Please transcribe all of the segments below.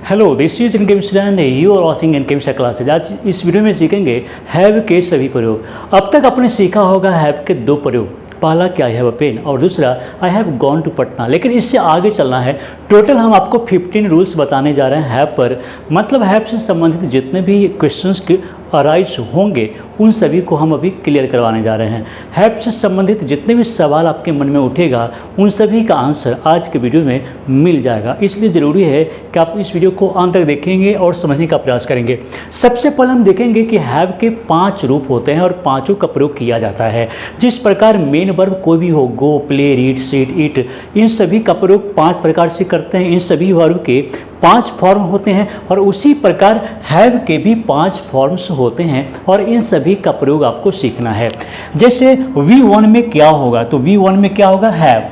Hello, this is Inkem student, you are watching Inkem classes. आज इस video में सीखेंगे हैव के सभी प्रयोग। अब तक आपने सीखा होगा हैव के दो प्रयोग, पहला कि आई हैव अ पेन और दूसरा I have gone to Patna. लेकिन इससे आगे चलना है। टोटल हम आपको 15 रूल्स बताने जा रहे हैं हैव पर। मतलब हैव से संबंधित जितने भी क्वेश्चंस के अराइज होंगे उन सभी को हम अभी क्लियर करवाने जा रहे हैं। हैव से संबंधित जितने भी सवाल आपके मन में उठेगा उन सभी का आंसर आज के वीडियो में मिल जाएगा। इसलिए ज़रूरी है कि आप इस वीडियो को अंत तक देखेंगे और समझने का प्रयास करेंगे। सबसे पहले हम देखेंगे कि हैव के 5 रूप होते हैं और पाँचों का प्रयोग किया जाता है। जिस प्रकार मेन वर्ब कोई भी हो, गो, प्ले, रीड, सीट, ईट, इन सभी का प्रयोग 5 प्रकार से करते हैं। इन सभी वर्ब के 5 फॉर्म होते हैं और उसी प्रकार हैव के भी 5 फॉर्म्स होते हैं और इन सभी का प्रयोग आपको सीखना है। जैसे V1 में क्या होगा, तो V1 में क्या होगा हैव,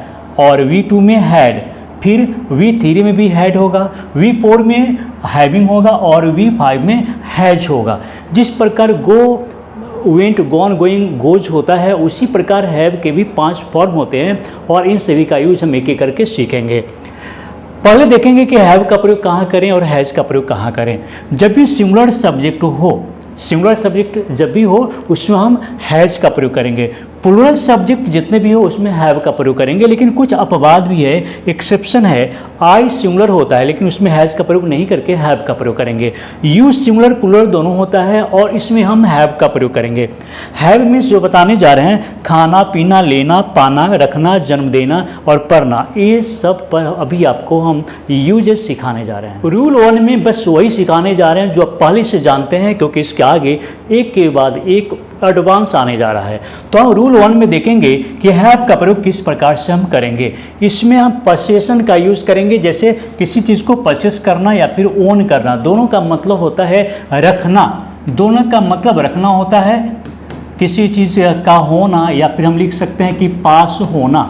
और V2 में हैड, फिर V3 में भी हैड होगा, V4 में हैविंग होगा और V5 में हैज होगा। जिस प्रकार गो, वेंट, गॉन, गोइंग, गोज होता है उसी प्रकार हैव के भी 5 फॉर्म होते हैं और इन सभी का यूज हम एक एक करके सीखेंगे। पहले देखेंगे कि हैव का प्रयोग कहाँ करें और हैज़ का प्रयोग कहाँ करें। जब भी सिंगुलर सब्जेक्ट हो, सिंगुलर सब्जेक्ट जब भी हो उसमें हम हैज़ का प्रयोग करेंगे। प्लूरल सब्जेक्ट जितने भी हो उसमें हैव का प्रयोग करेंगे। लेकिन कुछ अपवाद भी है, एक्सेप्शन है। आई सिंगुलर होता है लेकिन उसमें हैज़ का प्रयोग नहीं करके हैव का प्रयोग करेंगे। यू सिंगुलर प्लूरल दोनों होता है और इसमें हम हैव का प्रयोग करेंगे। हैव मीन्स जो बताने जा रहे हैं खाना, पीना, लेना, पाना, रखना, जन्म देना और पढ़ना, ये सब पर अभी आपको हम यूजेस सिखाने जा रहे हैं। रूल 1 में बस वही सिखाने जा रहे हैं जो आप पहले से जानते हैं, क्योंकि इसके आगे एक के बाद एक एडवांस आने जा रहा है। तो हम रूल 1 में देखेंगे कि हैव का प्रयोग किस प्रकार से हम करेंगे। इसमें हम पसेशन का यूज़ करेंगे। जैसे किसी चीज़ को पसेस करना या फिर ओन करना, दोनों का मतलब होता है रखना। दोनों का मतलब रखना होता है। किसी चीज़ का होना, या फिर हम लिख सकते हैं कि पास होना,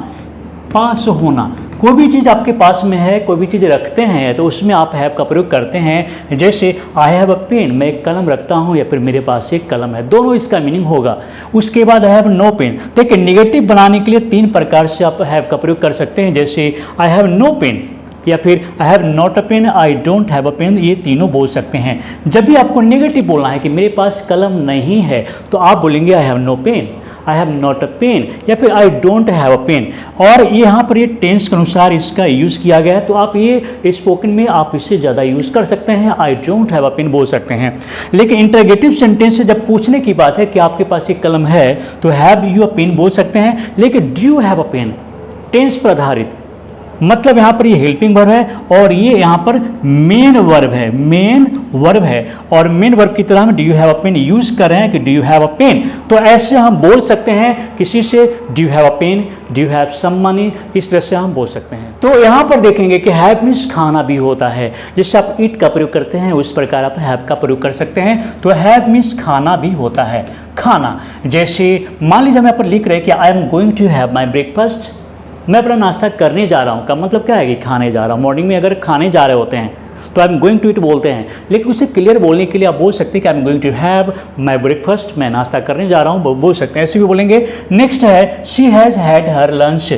पास होना। कोई भी चीज़ आपके पास में है, कोई भी चीज़ रखते हैं तो उसमें आप हैव का प्रयोग करते हैं। जैसे आई हैव अ पेन, मैं एक कलम रखता हूँ, या फिर मेरे पास एक कलम है, दोनों इसका मीनिंग होगा। उसके बाद आई हैव नो पेन। देखिए नेगेटिव बनाने के लिए 3 प्रकार से आप हैव का प्रयोग कर सकते हैं। जैसे आई हैव नो पेन, या फिर I have not a pen, I don't have a pen, ये तीनों बोल सकते हैं। जब भी आपको नेगेटिव बोलना है कि मेरे पास कलम नहीं है तो आप बोलेंगे I have no pen, I have not a pen, या फिर I don't have a pen. और यहाँ पर ये टेंस के अनुसार इसका यूज़ किया गया है, तो आप ये स्पोकन में आप इससे ज़्यादा यूज़ कर सकते हैं, I don't have a pen बोल सकते हैं। लेकिन इंटरगेटिव सेंटेंस से जब पूछने की बात है कि आपके पास एक कलम है तो हैव यू अ पेन बोल सकते हैं। लेकिन do you have a pen tense पर आधारित, मतलब यहाँ पर ये हेल्पिंग वर्ब है और ये यहाँ पर मेन वर्ब है, मेन वर्ब है। और मेन वर्ब की तरह हम do you have a pen use कर रहे हैं कि do you have a pen, तो ऐसे हम बोल सकते हैं किसी से do you have a pen, do you have some money, इस तरह से हम बोल सकते हैं। तो यहाँ पर देखेंगे कि हैव मीन्स खाना भी होता है। जैसे आप ईट का प्रयोग करते हैं उस प्रकार आप हैव का प्रयोग कर सकते हैं। तो हैव मीन्स खाना भी होता है, खाना। जैसे मान लीजिए हम यहाँ पर लिख रहे हैं कि I am going to have my breakfast, मैं अपना नाश्ता करने जा रहा हूँ का मतलब क्या है कि खाने जा रहा हूँ। मॉर्निंग में अगर खाने जा रहे होते हैं तो I am going to eat बोलते हैं। लेकिन उसे क्लियर बोलने के लिए आप बोल सकते हैं कि I am going to have my breakfast, मैं नाश्ता करने जा रहा हूँ, बोल सकते हैं, ऐसे भी बोलेंगे। नेक्स्ट है she has had her lunch,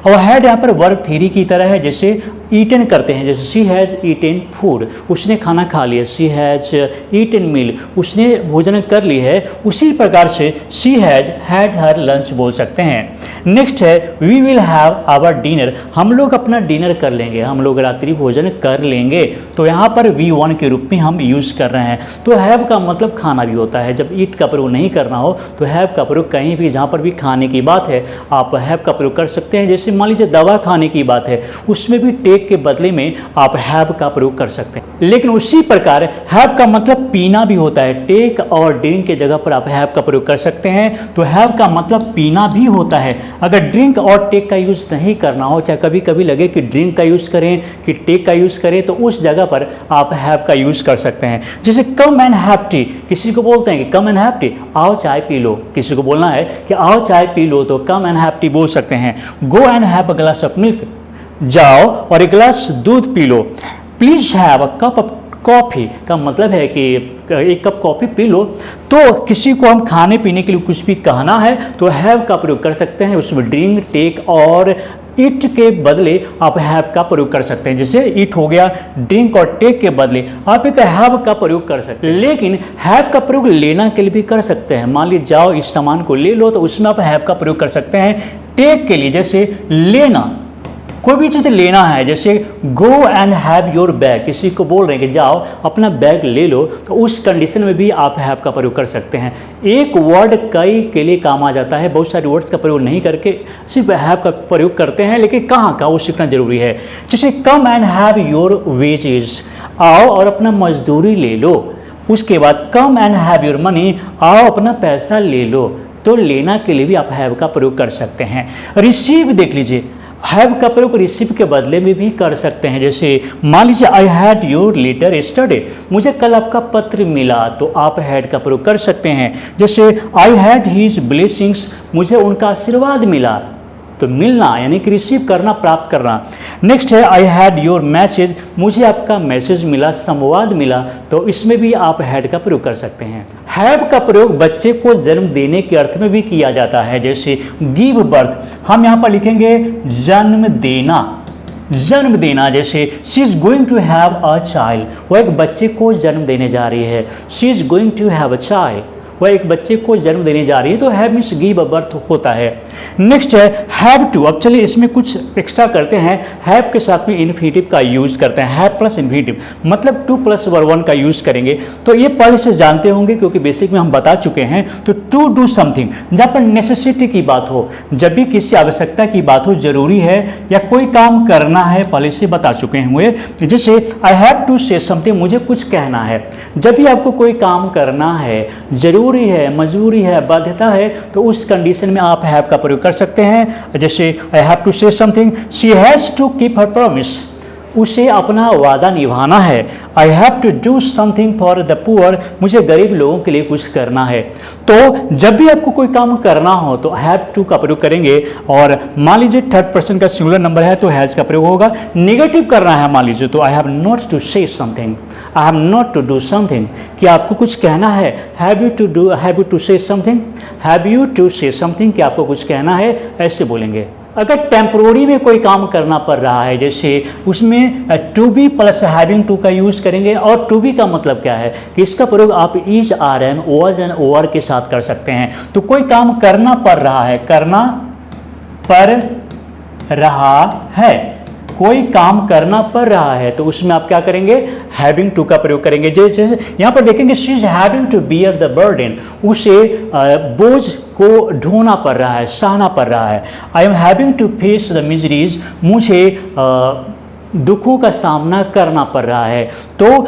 और हैड यहाँ पर वर्ब थ्री की तरह है। जैसे ईटन करते हैं, जैसे शी हैज़ ईटन फूड, उसने खाना खा लिया। शी हैज़ ईटन मील, उसने भोजन कर ली है। उसी प्रकार से she has had her lunch बोल सकते हैं। नेक्स्ट है we will have our dinner, हम लोग अपना डिनर कर लेंगे, हम लोग रात्रि भोजन कर लेंगे। तो यहाँ पर V1 के रूप में हम यूज़ कर रहे हैं। तो हैव का मतलब खाना भी होता है। जब ईट का प्रयोग नहीं करना हो तो हैव का प्रयोग कहीं भी जहाँ पर भी खाने की बात है आप हैव का प्रयोग कर सकते हैं। जैसे मान लीजिए दवा खाने की बात है, उसमें भी टेक के बदले में आप हैव का प्रयोग कर सकते हैं। लेकिन उसी प्रकार हैव का मतलब पीना भी होता है। टेक और ड्रिंक के जगह पर आप हैव का प्रयोग कर सकते हैं। तो हैव का मतलब पीना भी होता है। अगर ड्रिंक और टेक का यूज़ नहीं करना हो, चाहे कभी कभी लगे कि ड्रिंक का यूज़ करें कि टेक का यूज़ करें, तो उस जगह पर आप हैव का यूज़ कर सकते हैं। जैसे कम एंड हैव टी, किसी को बोलते हैं कि कम एंड हैव टी, आओ चाय पी लो। किसी को बोलना है कि आओ चाय पी लो तो कम एंड हैव टी बोल सकते हैं। Go and have a glass of milk, जाओ और एक गिलास दूध P low. Please have a cup of coffee का मतलब है कि एक कप कॉफ़ी पी लो। तो किसी को हम खाने पीने के लिए कुछ भी कहना है तो हैव का प्रयोग कर सकते हैं। उसमें ड्रिंक, टेक और इट के बदले आप हैव का प्रयोग कर सकते हैं। जैसे इट हो गया, ड्रिंक और टेक के बदले आप एक हैव का प्रयोग कर सकते हैं। लेकिन हैव का प्रयोग लेना के लिए भी कर सकते हैं। मान लीजिए जाओ इस सामान को ले लो, तो उसमें आप हैव का प्रयोग कर सकते हैं। टेक के लिए जैसे लेना, कोई भी चीज़ लेना है, जैसे go and have your bag, किसी को बोल रहे हैं कि जाओ अपना बैग ले लो, तो उस कंडीशन में भी आप हैव का प्रयोग कर सकते हैं। एक वर्ड कई के लिए काम आ जाता है, बहुत सारे वर्ड्स का प्रयोग नहीं करके सिर्फ हैव का प्रयोग करते हैं, लेकिन कहाँ का वो सीखना जरूरी है। जैसे come and have your wages, आओ और अपना मजदूरी ले लो। उसके बाद come and have your money, आओ अपना पैसा ले लो। तो लेना के लिए भी आप हैव का प्रयोग कर सकते हैं। रिसीव देख लीजिए, हैव का प्रयोग रिसीव के बदले में भी कर सकते हैं। जैसे मान लीजिए I had your letter yesterday, मुझे कल आपका पत्र मिला, तो आप हैड का प्रयोग कर सकते हैं। जैसे आई हैड हिज ब्लेसिंग्स, मुझे उनका आशीर्वाद मिला, तो मिलना यानी कि रिसीव करना, प्राप्त करना। नेक्स्ट है आई हैड योर मैसेज, मुझे आपका मैसेज मिला, संवाद मिला, तो इसमें भी आप हैड का प्रयोग कर सकते हैं। हैव का प्रयोग बच्चे को जन्म देने के अर्थ में भी किया जाता है। जैसे गिव बर्थ, हम यहाँ पर लिखेंगे जन्म देना, जन्म देना। जैसे she is going to have a child, वो एक बच्चे को जन्म देने जा रही है। She is going to have a child, वह एक बच्चे को जन्म देने जा रही है, तो have means give a birth होता है। नेक्स्ट है हैव टू। अब चलिए इसमें कुछ एक्स्ट्रा करते हैं। हैव के साथ में इन्फिनिटिव का यूज करते हैं, हैव प्लस इन्फिनिटिव, मतलब टू प्लस वर्ब वन का यूज करेंगे। तो ये पहले से जानते होंगे क्योंकि बेसिक में हम बता चुके हैं। तो टू डू समथिंग, जहाँ पर नेसेसिटी की बात हो, जब भी किसी आवश्यकता की बात हो, जरूरी है या कोई काम करना है, पहले से बता चुके हैं। जैसे I have to say something, मुझे कुछ कहना है। जब भी आपको कोई काम करना है, जरूरी है, मजबूरी है, बाध्यता है, तो उस कंडीशन में आप हैव का प्रयोग कर सकते हैं। जैसे I have to say something, she has to keep her promise, उसे अपना वादा निभाना है। I have to do something for the poor, मुझे गरीब लोगों के लिए कुछ करना है। तो जब भी आपको कोई काम करना हो तो हैव टू का प्रयोग करेंगे। और मान लीजिए थर्ड पर्सन का सिंगुलर नंबर है तो हैज का प्रयोग होगा। नेगेटिव करना है मान लीजिए, तो I have not to say something, I have not to do something, कि आपको कुछ कहना है। Have you to say something, have you to say something, कि आपको कुछ कहना है, ऐसे बोलेंगे। अगर टेम्प्रोरी में कोई काम करना पड़ रहा है, जैसे उसमें to be plus having to का यूज़ करेंगे। और टू बी का मतलब क्या है कि इसका प्रयोग आप is, are am, was and over के साथ कर सकते हैं। तो कोई काम करना पड़ रहा है, करना पड़ रहा है, कोई काम करना पड़ रहा है, तो उसमें आप क्या करेंगे, हैविंग टू का प्रयोग करेंगे। जैसे यहाँ पर देखेंगे she is having to bear the burden, उसे बोझ को ढोना पड़ रहा है, सहना पड़ रहा है। I am having to face the miseries, मुझे दुखों का सामना करना पड़ रहा है। तो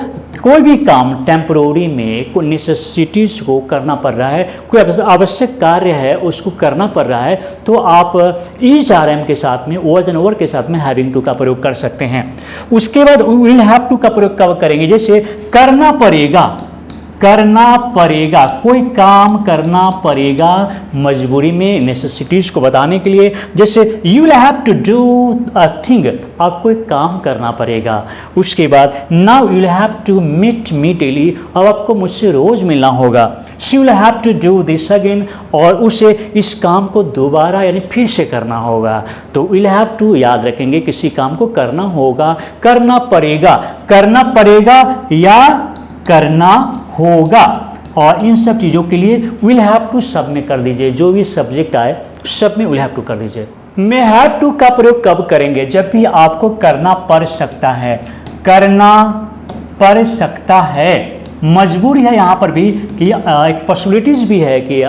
कोई भी काम टेम्परोरी में कोई नेसेसिटीज को करना पड़ रहा है, कोई आवश्यक कार्य है उसको करना पड़ रहा है, तो आप इज, आर एम के साथ में, वाज एंड ओवर के साथ में हैविंग टू का प्रयोग कर सकते हैं। उसके बाद विल हैव टू का प्रयोग कब करेंगे, जैसे करना पड़ेगा, करना पड़ेगा, कोई काम करना पड़ेगा मजबूरी में, नेसेसिटीज को बताने के लिए। जैसे you will have to do a thing, आपको एक काम करना पड़ेगा। उसके बाद now you will have to meet me daily, अब आपको मुझसे रोज मिलना होगा। She will have to do this again, और उसे इस काम को दोबारा यानी फिर से करना होगा। तो विल हैव टू याद रखेंगे, किसी काम को करना होगा, करना पड़ेगा, करना पड़ेगा या करना होगा। और इन सब चीज़ों के लिए विल हैव टू सब में कर दीजिए, जो भी सब्जेक्ट आए सब में विल हैव टू कर दीजिए। मे हैव टू का प्रयोग कब करेंगे, जब भी आपको करना पड़ सकता है, करना पड़ सकता है, मजबूर है यहाँ पर भी कि एक पॉसिबिलिटीज़ भी है कि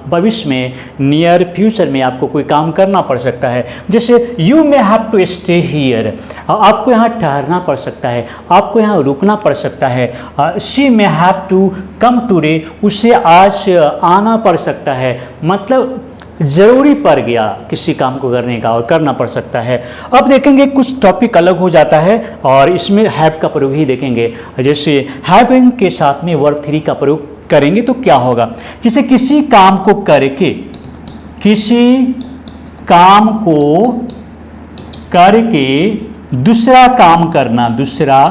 भविष्य में, नियर फ्यूचर में आपको कोई काम करना पड़ सकता है। जैसे you may have to stay here, आपको यहाँ ठहरना पड़ सकता है, आपको यहाँ रुकना पड़ सकता है। She may have to come today, उसे आज आना पड़ सकता है, मतलब ज़रूरी पड़ गया किसी काम को करने का और करना पड़ सकता है। अब देखेंगे कुछ टॉपिक अलग हो जाता है और इसमें हैव का प्रयोग ही देखेंगे। जैसे हैविंग के साथ में वर्ब थ्री का प्रयोग करेंगे तो क्या होगा, जैसे किसी काम को करके, किसी काम को करके दूसरा काम करना, दूसरा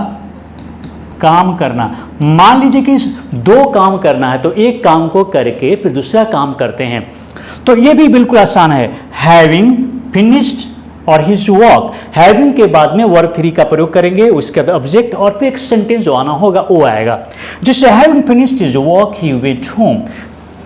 काम करना। मान लीजिए कि दो काम करना है तो एक काम को करके फिर दूसरा काम करते हैं, तो ये भी बिल्कुल आसान है। हैविंग फिनिश्ड और हिज वॉक। हैविंग के बाद में वर्ब 3 का प्रयोग करेंगे, उसके बाद ऑब्जेक्ट और फिर एक सेंटेंस जो आना होगा वो आएगा। जैसे having finished his walk he went home,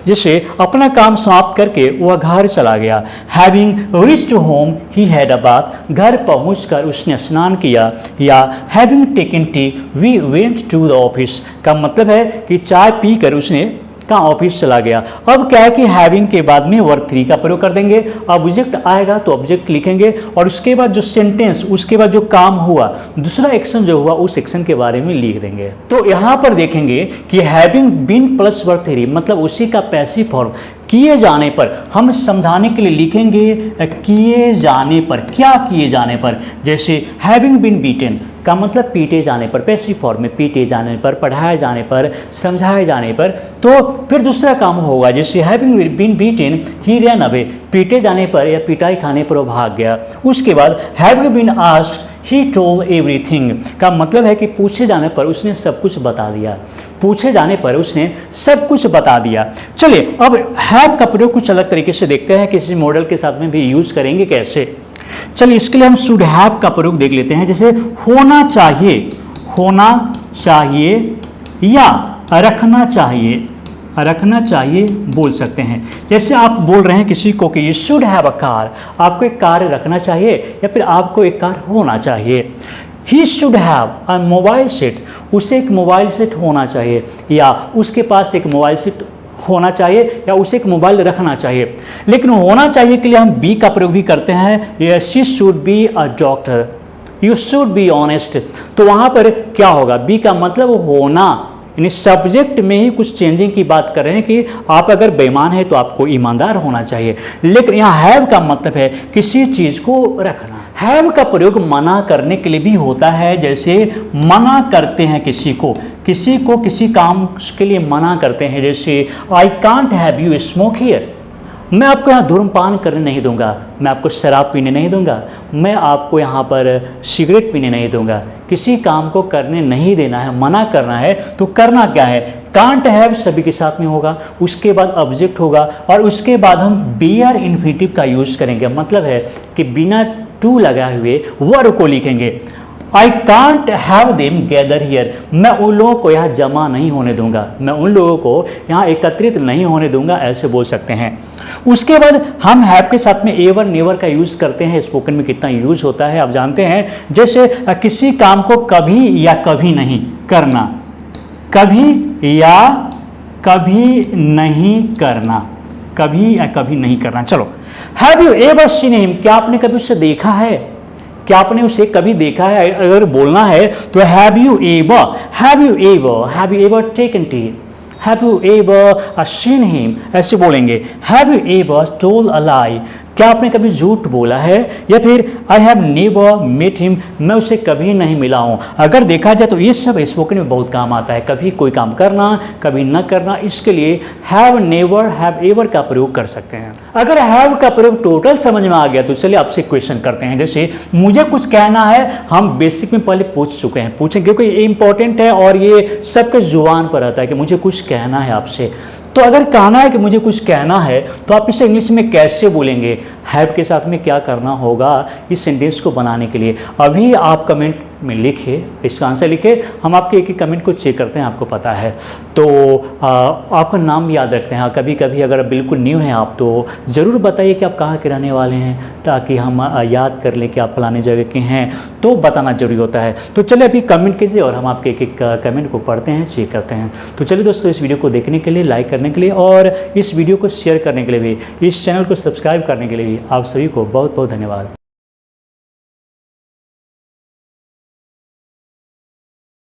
जैसे अपना काम समाप्त करके वह घर चला गया। Having reached home he had a bath, घर पहुंचकर उसने स्नान किया। या having taken T V went to the office का मतलब है कि चाय पीकर उसने कहाँ ऑफिस चला गया। अब क्या है कि हैविंग के बाद में वर्ब 3 का प्रयोग कर देंगे, ऑब्जेक्ट आएगा तो ऑब्जेक्ट लिखेंगे और उसके बाद जो सेंटेंस, उसके बाद जो काम हुआ, दूसरा एक्शन जो हुआ उस एक्शन के बारे में लिख देंगे। तो यहाँ पर देखेंगे कि हैविंग बीन प्लस वर्ब 3 मतलब उसी का पैसिव फॉर्म किए जाने पर, हम समझाने के लिए लिखेंगे किए जाने पर, क्या किए जाने पर। जैसे हैविंग बीन बीटन का मतलब पीटे जाने पर, पैसिव फॉर्म में पीटे जाने पर, पढ़ाए जाने पर, समझाए जाने पर। तो फिर दूसरा काम होगा, जैसे having been beaten he ran away, पीटे जाने पर या पिटाई खाने पर वो भाग गया। उसके बाद having been asked he told everything का मतलब है कि पूछे जाने पर उसने सब कुछ बता दिया, पूछे जाने पर उसने सब कुछ बता दिया। चलिए अब हैव का प्रयोग कुछ अलग तरीके से देखते हैं, किसी मॉडल के साथ में भी यूज करेंगे कैसे। चलिए इसके लिए हम शुड हैव का प्रयोग देख लेते हैं। जैसे होना चाहिए, होना चाहिए या रखना चाहिए, रखना चाहिए बोल सकते हैं। जैसे आप बोल रहे हैं किसी को कि you should have a car, आपको एक कार रखना चाहिए या फिर आपको एक कार होना चाहिए। He should have a mobile set, उसे एक मोबाइल सेट होना चाहिए या उसके पास एक मोबाइल सेट होना चाहिए या उसे एक मोबाइल रखना चाहिए। लेकिन होना चाहिए के लिए हम बी का प्रयोग भी करते हैं, she should be a doctor, you should be honest. तो वहाँ पर क्या होगा, बी का मतलब होना, यानी सब्जेक्ट में ही कुछ चेंजिंग की बात कर रहे हैं कि आप अगर बेईमान है तो आपको ईमानदार होना चाहिए। लेकिन यहाँ हैव का मतलब है किसी चीज़ को रखना। हैव का प्रयोग मना करने के लिए भी होता है, जैसे मना करते हैं किसी को किसी काम के लिए मना करते हैं। जैसे I can't have you smoke here, मैं आपको यहाँ धूम्रपान करने नहीं दूंगा, मैं आपको शराब पीने नहीं दूंगा, मैं आपको यहाँ पर सिगरेट पीने नहीं दूंगा। किसी काम को करने नहीं देना है, मना करना है, तो करना क्या है, कांट हैव सभी के साथ में होगा, उसके बाद ऑब्जेक्ट होगा और उसके बाद हम बियर इन्फिनिटिव का यूज करेंगे। मतलब है कि बिना टू लगाए हुए वर्ब को लिखेंगे। I can't have them gather here, मैं उन लोगों को यहाँ जमा नहीं होने दूंगा, मैं उन लोगों को यहाँ एकत्रित नहीं होने दूंगा, ऐसे बोल सकते हैं। उसके बाद हम हैव के साथ में एवर नेवर का यूज करते हैं। स्पोकन में कितना यूज होता है आप जानते हैं। जैसे किसी काम को कभी या कभी नहीं करना, कभी या कभी नहीं करना, कभी या कभी नहीं करना। चलो, have you ever seen him, क्या आपने कभी उससे देखा है, क्या आपने उसे कभी देखा है। अगर बोलना है तो have you ever, have you ever, have you ever taken tea, have you ever seen him, ऐसे बोलेंगे। Have you ever told a lie, क्या आपने कभी झूठ बोला है। या फिर I have never met him, मैं उसे कभी नहीं मिला हूँ। अगर देखा जाए तो ये सब स्पोकन में बहुत काम आता है, कभी कोई काम करना, कभी न करना, इसके लिए हैव नेवर हैव एवर का प्रयोग कर सकते हैं। अगर हैव का प्रयोग टोटल समझ में आ गया तो चलिए आपसे क्वेश्चन करते हैं। जैसे मुझे कुछ कहना है, हम बेसिक में पहले पूछ चुके हैं, पूछें क्योंकि ये इंपॉर्टेंट है और ये सबके जुबान पर आता है कि मुझे कुछ कहना है आपसे। तो अगर कहना है कि मुझे कुछ कहना है तो आप इसे इंग्लिश में कैसे बोलेंगे, हैव के साथ में क्या करना होगा इस सेंटेंस को बनाने के लिए। अभी आप कमेंट में लिखिए, इसका आंसर लिखिए, हम आपके एक एक कमेंट को चेक करते हैं, आपको पता है तो आपका नाम याद रखते हैं। कभी कभी अगर बिल्कुल न्यू हैं आप तो ज़रूर बताइए कि आप कहाँ के रहने वाले हैं, ताकि हम याद कर लें कि आप फलाने जगह के हैं, तो बताना जरूरी होता है। तो चलिए अभी कमेंट कीजिए और हम आपके एक एक कमेंट को पढ़ते हैं, चेक करते हैं। तो चलिए दोस्तों, इस वीडियो को देखने के लिए, लाइक करने के लिए और इस वीडियो को शेयर करने के लिए भी, इस चैनल को सब्सक्राइब करने के लिए भी आप सभी को बहुत बहुत धन्यवाद।